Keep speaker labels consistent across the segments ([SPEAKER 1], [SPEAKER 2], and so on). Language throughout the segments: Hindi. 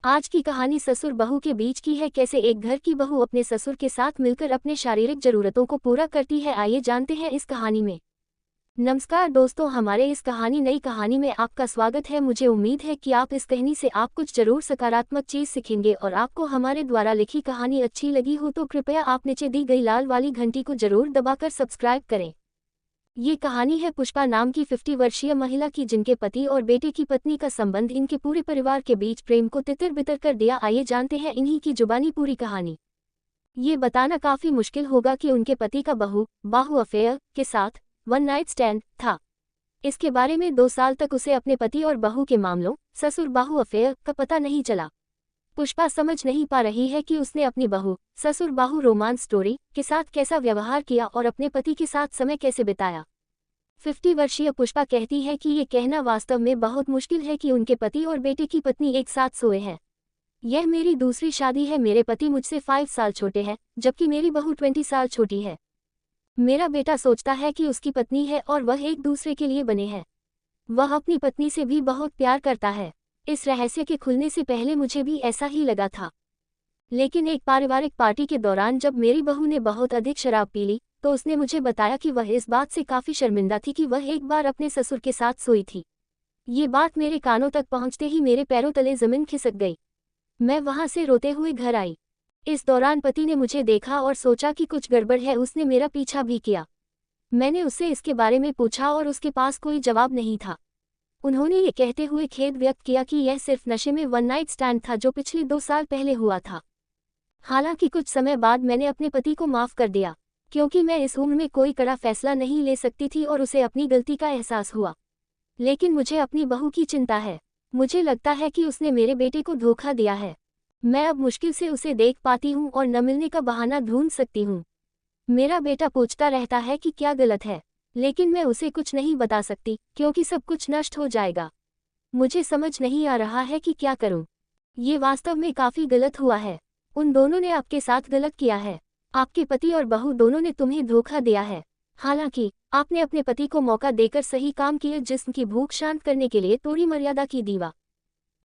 [SPEAKER 1] आज की कहानी ससुर बहू के बीच की है। कैसे एक घर की बहू अपने ससुर के साथ मिलकर अपने शारीरिक जरूरतों को पूरा करती है, आइए जानते हैं इस कहानी में। नमस्कार दोस्तों, हमारे इस नई कहानी में आपका स्वागत है। मुझे उम्मीद है कि आप इस कहानी से आप कुछ जरूर सकारात्मक चीज सीखेंगे और आपको हमारे द्वारा लिखी कहानी अच्छी लगी हो तो कृपया आप नीचे दी गई लाल वाली घंटी को जरूर दबाकर सब्सक्राइब करें। ये कहानी है पुष्पा नाम की 50 वर्षीय महिला की, जिनके पति और बेटे की पत्नी का संबंध इनके पूरे परिवार के बीच प्रेम को तितर बितर कर दिया। आइए जानते हैं इन्हीं की जुबानी पूरी कहानी। ये बताना काफी मुश्किल होगा कि उनके पति का बाहू अफेयर के साथ वन नाइट स्टैंड था। इसके बारे में 2 साल तक उसे अपने पति और बहू के मामलों, ससुर बाहू अफेयर का पता नहीं चला। पुष्पा समझ नहीं पा रही है कि उसने अपनी बहू ससुर बाहू रोमांस स्टोरी के साथ कैसा व्यवहार किया और अपने पति के साथ समय कैसे बिताया। 50 वर्षीय पुष्पा कहती है कि ये कहना वास्तव में बहुत मुश्किल है कि उनके पति और बेटे की पत्नी एक साथ सोए हैं। यह मेरी दूसरी शादी है। मेरे पति मुझसे 5 साल छोटे हैं, जबकि मेरी बहू 20 साल छोटी है। मेरा बेटा सोचता है कि उसकी पत्नी है और वह एक दूसरे के लिए बने हैं। वह अपनी पत्नी से भी बहुत प्यार करता है। इस रहस्य के खुलने से पहले मुझे भी ऐसा ही लगा था, लेकिन एक पारिवारिक पार्टी के दौरान जब मेरी बहू ने बहुत अधिक शराब पी ली तो उसने मुझे बताया कि वह इस बात से काफी शर्मिंदा थी कि वह एक बार अपने ससुर के साथ सोई थी। ये बात मेरे कानों तक पहुंचते ही मेरे पैरों तले जमीन खिसक गई। मैं वहां से रोते हुए घर आई। इस दौरान पति ने मुझे देखा और सोचा कि कुछ गड़बड़ है। उसने मेरा पीछा भी किया। मैंने उससे इसके बारे में पूछा और उसके पास कोई जवाब नहीं था। उन्होंने ये कहते हुए खेद व्यक्त किया कि यह सिर्फ नशे में वन नाइट स्टैंड था जो पिछले 2 साल पहले हुआ था। हालांकि कुछ समय बाद मैंने अपने पति को माफ कर दिया, क्योंकि मैं इस उम्र में कोई कड़ा फैसला नहीं ले सकती थी और उसे अपनी गलती का एहसास हुआ। लेकिन मुझे अपनी बहू की चिंता है। मुझे लगता है कि उसने मेरे बेटे को धोखा दिया है। मैं अब मुश्किल से उसे देख पाती हूँ और न मिलने का बहाना ढूंढ सकती हूँ। मेरा बेटा पूछता रहता है कि क्या गलत है, लेकिन मैं उसे कुछ नहीं बता सकती क्योंकि सब कुछ नष्ट हो जाएगा। मुझे समझ नहीं आ रहा है कि क्या करूँ। ये वास्तव में काफी गलत हुआ है। उन दोनों ने आपके साथ गलत किया है। आपके पति और बहू दोनों ने तुम्हें धोखा दिया है। हालांकि आपने अपने पति को मौका देकर सही काम किए, जिस्म की भूख शांत करने के लिए तोड़ी मर्यादा की दीवा।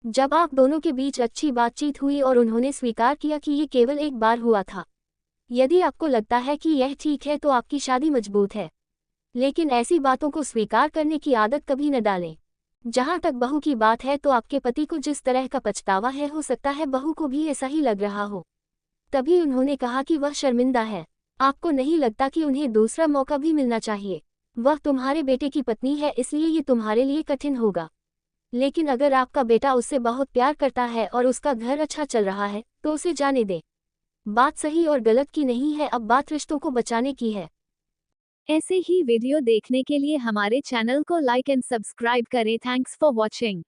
[SPEAKER 1] जब आप दोनों के बीच अच्छी बातचीत हुई और उन्होंने स्वीकार किया कि ये केवल एक बार हुआ था। यदि आपको लगता है कि यह ठीक है तो आपकी शादी मजबूत है, लेकिन ऐसी बातों को स्वीकार करने की आदत कभी न डालें। जहां तक बहू की बात है तो आपके पति को जिस तरह का पछतावा है, हो सकता है बहू को भी ऐसा ही लग रहा हो। तभी उन्होंने कहा कि वह शर्मिंदा है। आपको नहीं लगता कि उन्हें दूसरा मौका भी मिलना चाहिए? वह तुम्हारे बेटे की पत्नी है, इसलिए ये तुम्हारे लिए कठिन होगा। लेकिन अगर आपका बेटा उससे बहुत प्यार करता है और उसका घर अच्छा चल रहा है तो उसे जाने दे। बात सही और गलत की नहीं है, अब बात रिश्तों को बचाने की है।
[SPEAKER 2] ऐसे ही वीडियो देखने के लिए हमारे चैनल को लाइक एंड सब्सक्राइब करें। Thanks for watching.